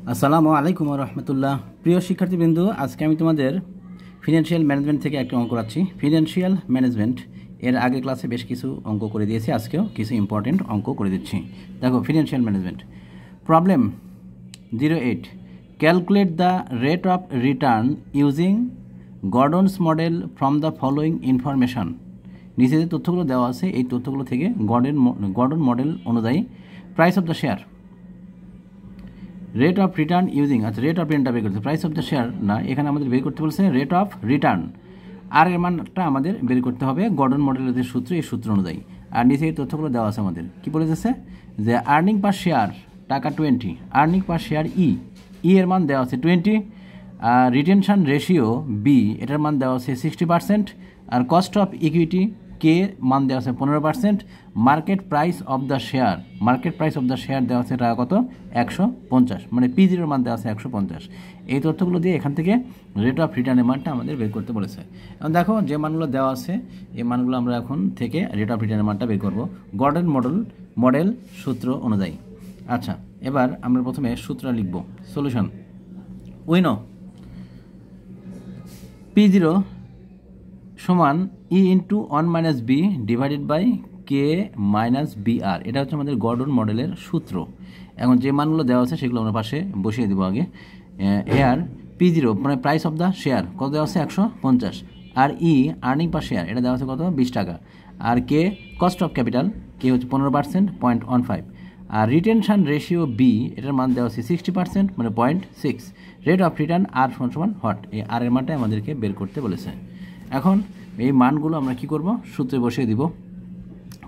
আসসালামু আলাইকুম রহমতুল্লাহ। প্রিয় শিক্ষার্থীবৃন্দ, আজকে আমি তোমাদের ফিনান্সিয়াল ম্যানেজমেন্ট থেকে একটা অঙ্ক করাচ্ছি। ফিনান্সিয়াল ম্যানেজমেন্ট এর আগে ক্লাসে বেশ কিছু অঙ্ক করে দিয়েছি, আজকেও কিছু ইম্পর্টেন্ট অঙ্ক করে দিচ্ছি। দেখো, financial management problem 08, calculate the rate of return using Gordon's model from the following information. নিচে যে তথ্যগুলো দেওয়া আছে এই তথ্যগুলো থেকে গর্ডন মডেল অনুযায়ী price of the share, rate of return using, আচ্ছা রেট অফ রিটার্নটা বের করতে, প্রাইস অফ দ্য শেয়ার না, এখানে আমাদের বের করতে বলছে রেট অফ রিটার্ন, আর এর মানটা আমাদের বের করতে হবে গর্ডন মডেলের যে সূত্র এই সূত্র অনুযায়ী। আর নিচে এই তথ্যগুলো দেওয়া আছে আমাদের, কী বলে যাচ্ছে যে আর্নিং পার শেয়ার টাকা 20, আর্নিং পার শেয়ার ই এর মান দেওয়া আছে 20, আর রিটেনশন রেশিও বি এটার মান দেওয়া আছে 60%, আর কস্ট অফ ইকুইটি কে মান দেওয়া আছে 15%, market price of the share, market price of the share দেওয়া আছে টাকা কত 150, মানে P0 মান দেওয়া আছে 150। এই তথ্যগুলো দিয়ে এখান থেকে রেট অফ রিটার্নের মানটা আমাদের বের করতে বলেছে। এখন দেখো যে মানগুলো দেওয়া আছে এই মানগুলো আমরা এখন থেকে রেট অফ রিটার্নের মানটা বের করব গর্ডন মডেল সূত্র অনুযায়ী। আচ্ছা, এবার আমরা প্রথমে সূত্র লিখব। সলিউশন, উই নো P0 সমান E into 1 - B divided by K minus B R, এটা হচ্ছে আমাদের গর্ডন মডেলের সূত্র। এখন যে মানগুলো দেওয়া আছে সেগুলো আমরা পাশে বসিয়ে দেবো আগে। এর P0 মানে প্রাইস অফ দ্য শেয়ার কত দেওয়া আছে 150, আর ই আর্নিং পার শেয়ার এটা দেওয়া আছে কত 20 টাকা, আর কে কস্ট অফ ক্যাপিটাল কে হচ্ছে 15% 0.15, আর রিটেনশন রেশিও বি এটার মান দেওয়া আছে 60% মানে 0.6, রেট অফ রিটার্ন আর সমান হট, এই আর এর মানটা আমাদেরকে বের করতে বলেছে। এখন এই মানগুলো আমরা কি করব, সূত্রে বসিয়ে দিব।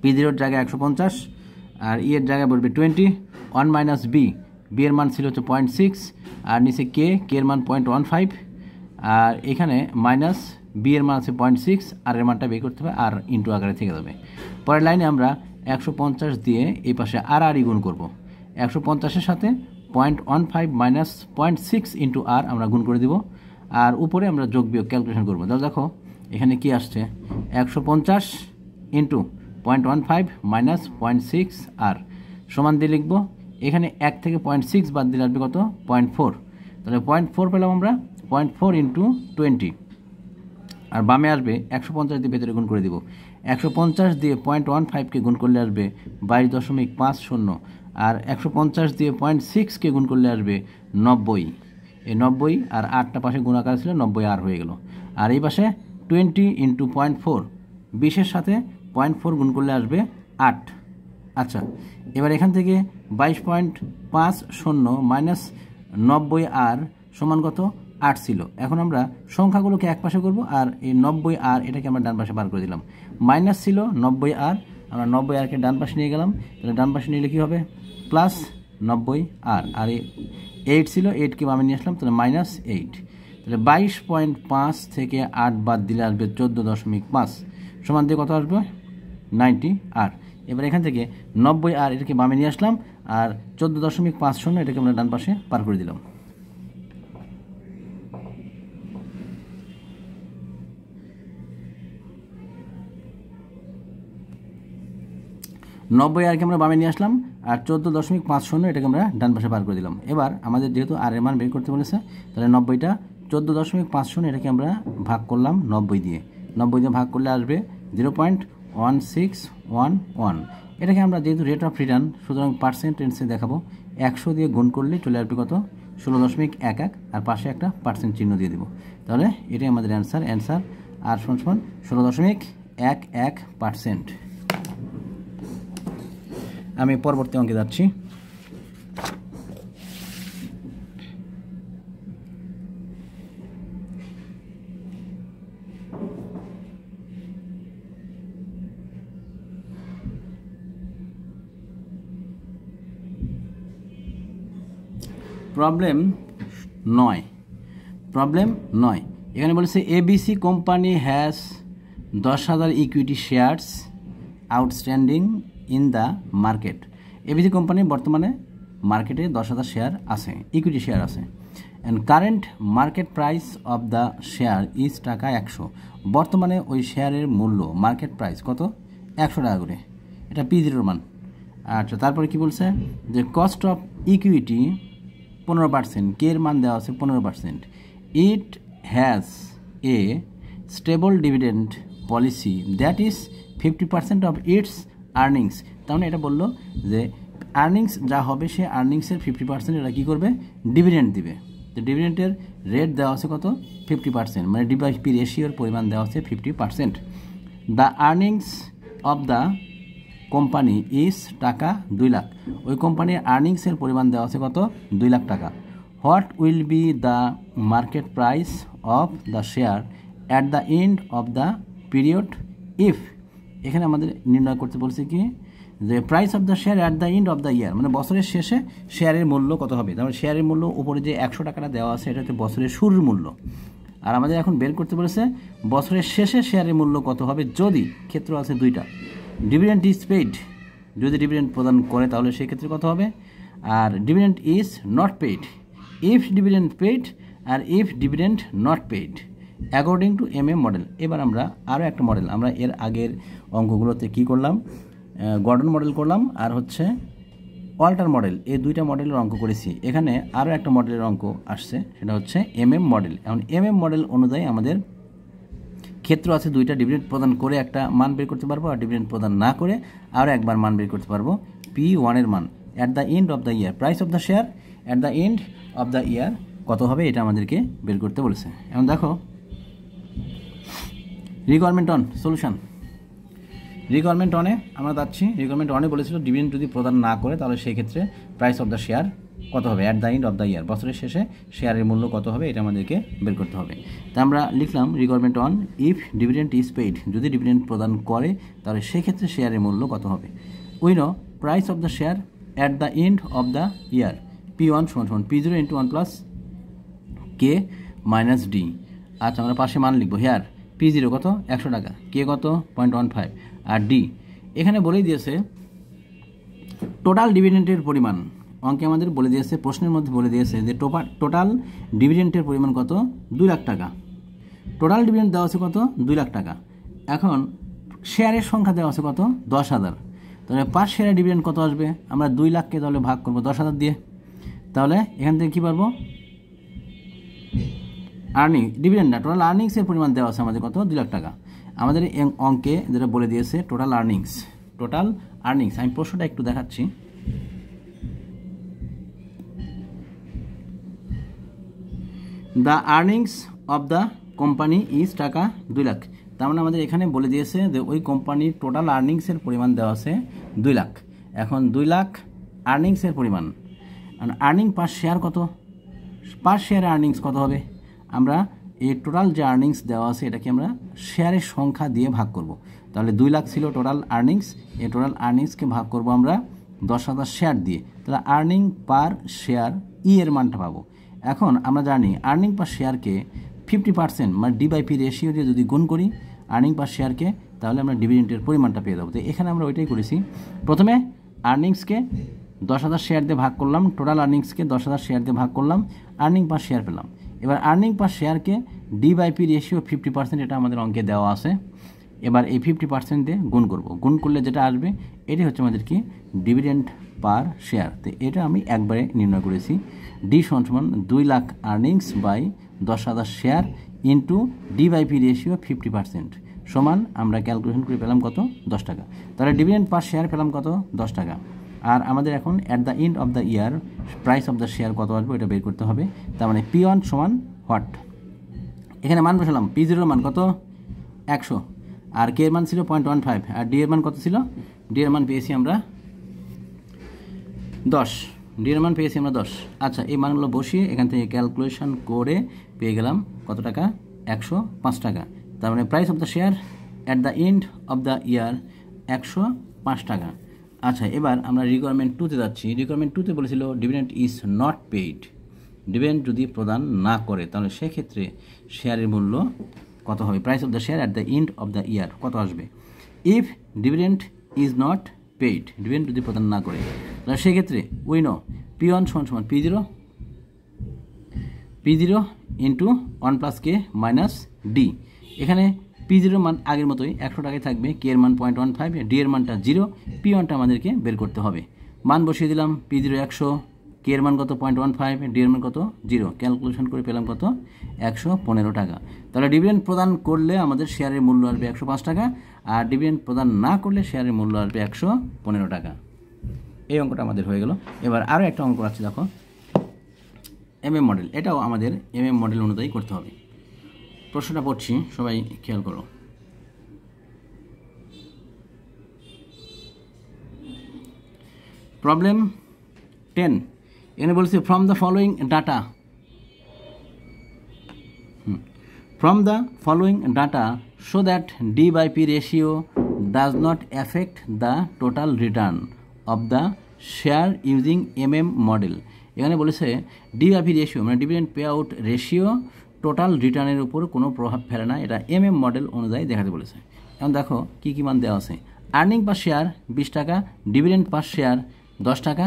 P0 জায়গায় 150, আর ই এর জায়গায় বলবে 20, 1 - বি এর মান ছিল হচ্ছে 0.6, আর নিচে কে এর মান 0.15, আর এখানে মাইনাস বি এর মান আছে 0.6, আর এর মানটা বের করতে হবে, আর ইন্টু আকারে থেকে যাবে। পরের লাইনে আমরা 150 দিয়ে এই পাশে আর গুণ করব। 150-এর সাথে 0.15 মাইনাস 0.6 ইন্টু আর আমরা গুণ করে দিব, আর উপরে আমরা যোগ বিয়োগ ক্যালকুলেশন করবো। তাহলে দেখো এখানে কি আসছে 150 ইন্টু 0.15 মাইনাস 0.6 আর সমান দিয়ে লিখবো। এখানে 1 থেকে 0.6 বাদ দিলে আসবে কত 0.4, তাহলে 0.4 পেলাম আমরা, 0.4 ইন্টু 20, আর বামে আসবে 150 দিয়ে ভেতরে গুণ করে দিব। 150 দিয়ে 0.15কে গুণ করলে আসবে 22.50, আর 150 দিয়ে 0.6কে গুণ করলে আসবে 90, এই 90 আর 8টা পাশে গুণাকার ছিল 90 আর হয়ে গেল। আর এই পাশে 20 ইন্টু 0.4, 20-এর সাথে 0.4 গুণ করলে আসবে 8। আচ্ছা, এবার এখান থেকে 22.50 মাইনাস 90 আর সমান কত 8 ছিল। এখন আমরা সংখ্যাগুলোকে এক পাশে করব, আর এই 90 আর এটাকে আমরা ডান পাশে বার করে দিলাম। মাইনাস ছিল 90 আর, আমরা 90 আরকে ডান পাশে নিয়ে গেলাম, তাহলে ডান পাশে নিলে কী হবে প্লাস 90 আর, আর 8 ছিল 8কে বামে নিয়ে আসলাম, তাহলে মাইনাস 8, তাহলে 22.5 থেকে 8 বাদ দিলে আসবে 14.5 সমান দিয়ে কত আসবে 90 আর। এবার এখান থেকে 90 আর এটাকে বামে নিয়ে আসলাম, আর 14.50 এটাকে আমরা ডান পাশে পার করে দিলাম। নব্বই আরকে আমরা বামে নিয়ে আসলাম, আর 14.50 এটাকে আমরা ডান পাশে পার করে দিলাম। এবার আমাদের যেহেতু আর এর মান বের করতে বলেছে, তাহলে 90টা 14.50 এটাকে আমরা ভাগ করলাম 90 দিয়ে, 90 দিয়ে ভাগ করলে আসবে 0.1611। এটাকে আমরা যেহেতু রেট অফ রিটার্ন সুতরাং পার্সেন্টেন্সে দেখাবো, 100 দিয়ে গুণ করলে চলে আসবে কত 16.11, আর পাশে একটা পার্সেন্ট চিহ্ন দিয়ে দেবো। তাহলে এটাই আমাদের অ্যান্সার আর সমান 16.11%। আমি পরবর্তী অঙ্কে যাচ্ছি। প্রবলেম 9, এখানে বলেছে ABC company has 10,000 equity shares outstanding in the market. ABC company বর্তমানে মার্কেটে 10,000 শেয়ার আছে, ইকুইটি শেয়ার আছে। And current market price of the share is টাকা 100। বর্তমানে ওই শেয়ারের মূল্য মার্কেট প্রাইস কত 100 টাকা করে, এটা P0 মান। আচ্ছা, তারপরে কি বলছে যে কস্ট অফ ইকুইটি 15%, কে এর মান দেওয়া আছে 15%, it has a stable dividend policy that is 50% of its earnings. তার মানে এটা বললো যে আর্নিংস যা হবে সে আর্নিংসের 50% এটা কী করবে, ডিভিডেন্ড দিবে। তো ডিভিডেন্টের রেট দেওয়া আছে কত, 50%, মানে ডি/পি রেশিওর পরিমাণ দেওয়া আছে 50%। The earnings of the company is টাকা 2 লাখ, ওই কোম্পানির আর্নিংসের পরিমাণ দেওয়া আছে কত, 2 লাখ টাকা। What will be the market price of the share at the end of the period if, এখানে আমাদের নির্ণয় করতে বলছে কি যে price of the share at the end of the year, মানে বছরের শেষে শেয়ারের মূল্য কত হবে। তারপরে শেয়ারের মূল্য উপরে যে 100 টাকাটা দেওয়া আছে এটা হচ্ছে বছরের শুরুর মূল্য, আর আমাদের এখন বের করতে বলেছে বছরের শেষে শেয়ারের মূল্য কত হবে যদি, ক্ষেত্র আছে দুইটা, ডিভিডেন্ড ইজ পেইড, যদি ডিভিডেন্ড প্রদান করে তাহলে সেই ক্ষেত্রে কত হবে, আর dividend is not paid, if dividend paid, আর if dividend not paid according to MM model. এবার আমরা আরও একটা মডেল, আমরা এর আগের অঙ্কগুলোতে কি করলাম, গর্ডন মডেল করলাম আর হচ্ছে ওয়াল্টার মডেল, এই দুইটা মডেলের অঙ্ক করেছি। এখানে আরও একটা মডেলের অঙ্ক আসছে, সেটা হচ্ছে MM মডেল। এখন MM মডেল অনুযায়ী আমাদের ক্ষেত্র আছে দুইটা, ডিভিডেন্ড প্রদান করে একটা মান বের করতে পারবো, আর ডিভিডেন্ড প্রদান না করে আরও একবার মান বের করতে পারবো, P1 এর মান at the end of the year, price of the share at the end of the year কত হবে এটা আমাদেরকে বের করতে বলেছে। এখন দেখো রিকোয়ারমেন্ট অন সলিউশন, রিকোয়ারমেন্ট অনে আমরা যাচ্ছি। রিকোয়ারমেন্ট অনে বলেছিল ডিভিডেন্ড যদি প্রদান না করে তাহলে সেই ক্ষেত্রে প্রাইস অফ দ্য শেয়ার কত হবে at the end of the year, বছরের শেষে শেয়ারের মূল্য কত হবে এটা আমাদেরকে বের করতে হবে। তা আমরা লিখলাম requirement on if dividend is paid, যদি ডিভিডেন্ড প্রদান করে তাহলে সেক্ষেত্রে শেয়ারের মূল্য কত হবে। We know price of the share at the end of the year P1 = P0 × 1 + K - D। আচ্ছা আমরা পাশে মান লিখবো, হেয়ার P0 কত 100 টাকা, K কত 0.15, আর D এখানে বলেই দিয়েছে টোটাল ডিভিডেন্টের পরিমাণ, অঙ্কে আমাদের বলে দিয়েছে, প্রশ্নের মধ্যে বলে দিয়েছে যে টোটাল ডিভিডেন্টের পরিমাণ কত 2 লাখ টাকা, টোটাল ডিভিডেন্ট দেওয়া আছে কত 2 লাখ টাকা। এখন শেয়ারের সংখ্যা দেওয়া আছে কত 10,000, তাহলে পার শেয়ারে ডিভিডেন্ট কত আসবে, আমরা 2 লাখকে তাহলে ভাগ করবো 10,000 দিয়ে, তাহলে এখান থেকে কী পারবো, আর্নিং ডিভিডেন্ট না টোটাল আর্নিংসের পরিমাণ দেওয়া আছে আমাদের কত 2 লাখ টাকা। আমাদের অঙ্কে যেটা বলে দিয়েছে টোটাল আর্নিংস, আমি প্রশ্নটা একটু দেখাচ্ছি। The earnings of the company is টাকা 2 লাখ, তার মানে আমাদের এখানে বলে দিয়েছে যে ওই কোম্পানির টোটাল আর্নিংসের পরিমাণ দেওয়া আছে 2 লাখ। এখন 2 লাখ আর্নিংসের পরিমাণ, আর্নিং পার শেয়ার কত, পার শেয়ারে আর্নিংস কত হবে, আমরা এই টোটাল যে আর্নিংস দেওয়া আছে এটাকে আমরা শেয়ারের সংখ্যা দিয়ে ভাগ করব। তাহলে 2 লাখ ছিল টোটাল আর্নিংস, এই টোটাল আর্নিংসকে ভাগ করব আমরা 10,000 শেয়ার দিয়ে, তাহলে আর্নিং পার শেয়ার এর মানটা পাবো। এখন আমরা জানি আর্নিং পার শেয়ারকে 50% মানে D/P রেশিও দিয়ে যদি গুণ করি আর্নিং পার শেয়ারকে, তাহলে আমরা ডিভিডেন্টের পরিমাণটা পেয়ে যাবো। তো এখানে আমরা ওইটাই করেছি, প্রথমে আর্নিংসকে 10,000 শেয়ার দিয়ে ভাগ করলাম, টোটাল আর্নিংসকে 10,000 শেয়ার দিয়ে ভাগ করলাম, আর্নিং পার শেয়ার পেলাম। এবার আর্নিং পার শেয়ারকে D/P রেশিও 50%, এটা আমাদের অঙ্কে দেওয়া আছে। এবার এই 50% দিয়ে গুণ করব, গুণ করলে যেটা আসবে এটাই হচ্ছে আমাদের কি ডিভিডেন্ড পার শেয়ার। তো এটা আমি একবারে নির্ণয় করেছি, D = 2 lakh earnings by 10,000 share into D/P ratio 50% সমান আমরা ক্যালকুলেশন করে পেলাম কত 10 টাকা। তাহলে ডিভিডেন্ড পার শেয়ার পেলাম কত 10 টাকা। আর আমাদের এখন at the end of the year price of the share কত আসবে এটা বের করতে হবে। তার মানে P1 = হোয়াট, এখানে মান বসালাম, P0 এর মান কত 100, আর K এর মান ছিল 0.15, আর D এর মান কত ছিল, D এর মান পেয়েছি আমরা 10, D এর মান পেয়েছি আমরা 10। আচ্ছা এই মানগুলো বসিয়ে এখান থেকে ক্যালকুলেশন করে পেয়ে গেলাম কত টাকা 105 টাকা। তার মানে price of the share at the end of the year 105 টাকা। আচ্ছা এবার আমরা রিকোয়ারমেন্ট 2-তে যাচ্ছি। রিকোয়ারমেন্ট 2-তে বলেছিল dividend is not paid, dividend যদি প্রদান না করে তাহলে সেক্ষেত্রে শেয়ারের মূল্য কত হবে, price of the share at the end of the year কত আসবে। If dividend is not paid, dividend যদি প্রদান না করে তাহলে সেক্ষেত্রে we know P1 = P0 × 1 + K - D। এখানে P0 মান আগের মতোই 100 টাকায় থাকবে, K এর মান 0.15, D এর মানটা 0, P1টা আমাদেরকে বের করতে হবে। মান বসিয়ে দিলাম, P0 100, কে এর মান কত 0.15, ডি এর মান কত 0, ক্যালকুলেশন করে পেলাম কত 115 টাকা। তাহলে ডিভিডেন্ড প্রদান করলে আমাদের শেয়ারের মূল্য আসবে 105 টাকা, আর ডিভিডেন্ড প্রদান না করলে শেয়ারের মূল্য আসবে 115 টাকা। এই অঙ্কটা আমাদের হয়ে গেল। এবার আরও একটা অঙ্ক আছে, দেখো এমএম মডেল, এটাও আমাদের এমএম মডেল অনুযায়ী করতে হবে। প্রশ্নটা পড়ছি, সবাই খেয়াল করো। প্রবলেম 10, এখানে বলছি from the following data, from the following data show that D/P ratio does not affect the total return of the share using MM model। এখানে বলেছে D/P রেশিও মানে dividend pay out ratio total রিটার্নের উপর কোনো প্রভাব ফেলে না, এটা MM মডেল অনুযায়ী দেখাতে বলেছে। এখন দেখো কী কী মান দেওয়া আছে। আর্নিং পার শেয়ার 20 টাকা, ডিভিডেন্ড পার শেয়ার 10 টাকা।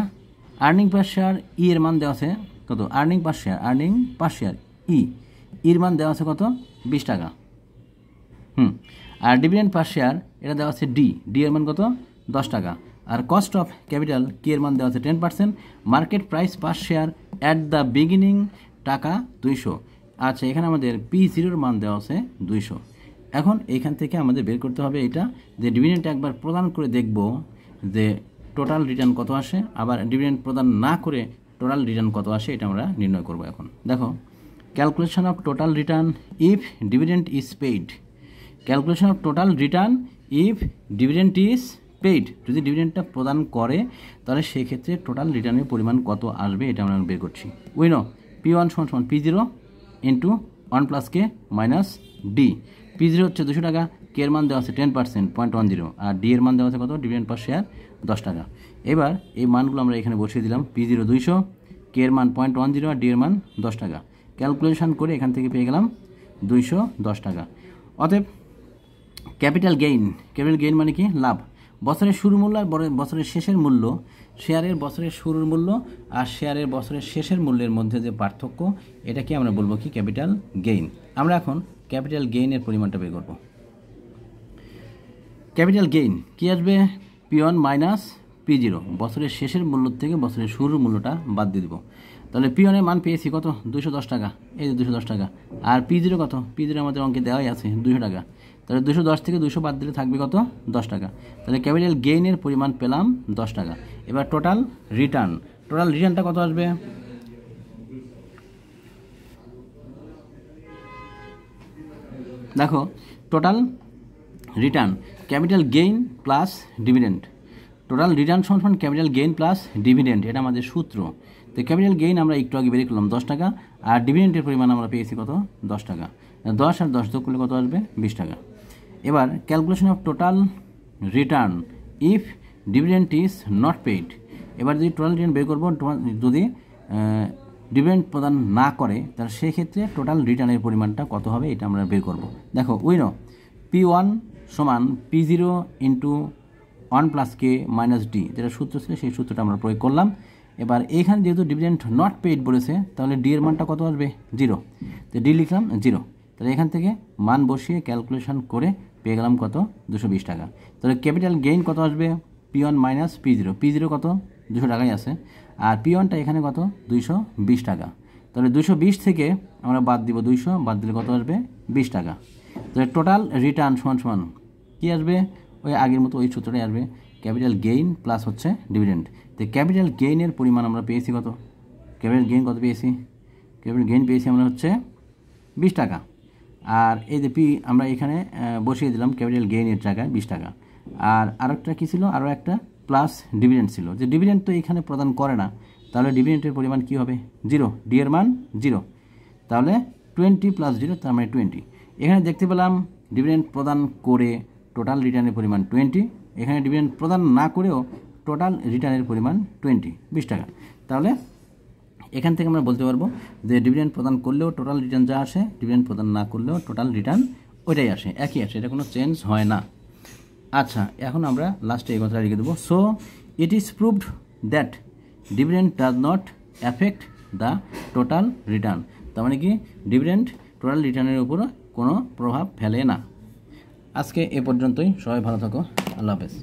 আর্নিং পার শেয়ার ই এর মান দেওয়া আছে কত, আর্নিং পার শেয়ার এর মান দেওয়া আছে কত 20 টাকা। আর ডিভিডেন্ড পার শেয়ার এটা দেওয়া আছে ডি এর মান কত 10 টাকা। আর কস্ট অফ ক্যাপিটাল কে এর মান দেওয়া আছে 10%। Market price per share at the beginning টাকা 200। আচ্ছা, এখানে আমাদের P0 মান দেওয়া আছে 200। এখন এইখান থেকে আমাদের বের করতে হবে এটা, যে ডিভিডেন্ড একবার প্রদান করে দেখব যে টোটাল রিটার্ন কত আসে, আবার ডিভিডেন্ড প্রদান না করে টোটাল রিটার্ন কত আসে, এটা আমরা নির্ণয় করব। এখন দেখো calculation of total return if dividend is paid. Calculation of total return if dividend is paid, যদি ডিভিডেন্ডটা প্রদান করে তাহলে সেক্ষেত্রে টোটাল রিটার্নের পরিমাণ কত আসবে এটা আমরা বের করছি। উইনো P1 = P0 into 1 + K - D। P0 হচ্ছে 200 টাকা, কে এর মান দেওয়া আছে 10% 0.10, আর ডি এর মান দেওয়া আছে কত ডিভিডেন্ড পার শেয়ার 10 টাকা। এবার এই মানগুলো আমরা এখানে বসিয়ে দিলাম। P0 200, কে এর মান 0.10 আর ডি এর মান 10 টাকা। ক্যালকুলেশন করে এখান থেকে পেয়ে গেলাম 210 টাকা। অতএব ক্যাপিটাল গেইন মানে কি লাভ। বছরের শুরু মূল্য আর বছরের শেষের মূল্য, শেয়ারের বছরের শুরুর মূল্য আর শেয়ারের বছরের শেষের মূল্যের মধ্যে যে পার্থক্য, এটাকে আমরা বলবো কি ক্যাপিটাল গেইন। আমরা এখন ক্যাপিটাল গেইনের পরিমাণটা বের করব। ক্যাপিটাল গেইন কি আসবে P1 - P0, বছরের শেষের মূল্য থেকে বছরের শুরুর মূল্যটা বাদ দিয়ে দেবো। তাহলে P1 এর মান পেয়েছি কত 210 টাকা, এই যে 210 টাকা। আর P0 কত, P0 আমাদের অঙ্কে দেওয়াই আছে 200 টাকা। তাহলে 210 থেকে 200 বাদ দিলে থাকবে কত 10 টাকা। তাহলে ক্যাপিটাল গেইনের পরিমাণ পেলাম 10 টাকা। এবার টোটাল রিটার্নটা কত আসবে, দেখো total return capital gain plus dividend. Total return সমান ক্যাপিটাল গেইন প্লাস ডিভিডেন্ড, এটা আমাদের সূত্র। তো ক্যাপিটাল গেইন আমরা একটু আগে বের করলাম 10 টাকা, আর ডিভিডেন্ডের পরিমাণ আমরা পেয়েছি কত 10 টাকা। 10 আর 10 যোগ করলে কত আসবে 20 টাকা। এবার calculation of total return if dividend is not paid. এবার যদি টোটাল রিটার্ন বের করবো, যদি ডিভিডেন্ড প্রদান না করে তাহলে সেক্ষেত্রে টোটাল রিটার্নের পরিমাণটা কত হবে এটা আমরা বের করব। দেখো উইনো P1 = P0 into 1 + K - D, যেটা সূত্র ছিল সেই সূত্রটা আমরা প্রয়োগ করলাম। এবার এইখানে যেহেতু ডিভিডেন্ড নট পেইড বলেছে, তাহলে ডি এর মানটা কত আসবে 0, তো ডি লিখলাম 0। তাহলে এখান থেকে মান বসিয়ে ক্যালকুলেশন করে পেয়ে গেলাম কত 220 টাকা। তাহলে ক্যাপিটাল গেইন কত আসবে P1 - P0 কত 200 টাকাই আছে, আর P1টা এখানে কত 220 টাকা। তাহলে 220 থেকে আমরা বাদ দিব 200, বাদ দিলে কত আসবে 20 টাকা। তাহলে টোটাল রিটার্ন সমান কি আসবে, ওই আগের মতো ওই সূত্রটাই আসবে, ক্যাপিটাল গেইন প্লাস হচ্ছে ডিভিডেন্ড। তো ক্যাপিটাল গেইনের পরিমাণ আমরা পেয়েছি কত, ক্যাপিটাল গেইন কত পেয়েছি, ক্যাপিটাল গেইন পেয়েছি আমরা হচ্ছে 20 টাকা। আর এই যে পি আমরা এখানে বসিয়ে দিলাম ক্যাপিটাল গেইনের জায়গায় 20 টাকা। আর আরেকটা কী ছিল, আরও একটা প্লাস ডিভিডেন্ড ছিল, যে ডিভিডেন্ড তো এখানে প্রদান করে না, তাহলে ডিভিডেন্ডের পরিমাণ কী হবে 0, ডি এর মান 0। তাহলে 20 + 0 তার মানে 20। এখানে দেখতে পেলাম ডিভিডেন্ড প্রদান করে টোটাল রিটার্নের পরিমাণ 20, এখানে ডিভিডেন্ড প্রদান না করেও টোটাল রিটার্নের পরিমাণ 20 টাকা। তাহলে এখান থেকে আমরা বলতে পারবো যে ডিভিডেন্ড প্রদান করলেও টোটাল রিটার্ন যা আসে, ডিভিডেন্ড প্রদান না করলেও টোটাল রিটার্ন ওইটাই আসে, একই আসে, এটা কোনো চেঞ্জ হয় না। আচ্ছা, এখন আমরা লাস্টে এই কথাটা লিখে দেবো, so it is proved that dividend does not affect the total return. তার মানে কি ডিভিডেন্ড টোটাল রিটার্নের উপর কোনো প্রভাব ফেলে না। আজকে এ পর্যন্তই, সবাই ভালো থাকো, আল্লাহ হাফেজ।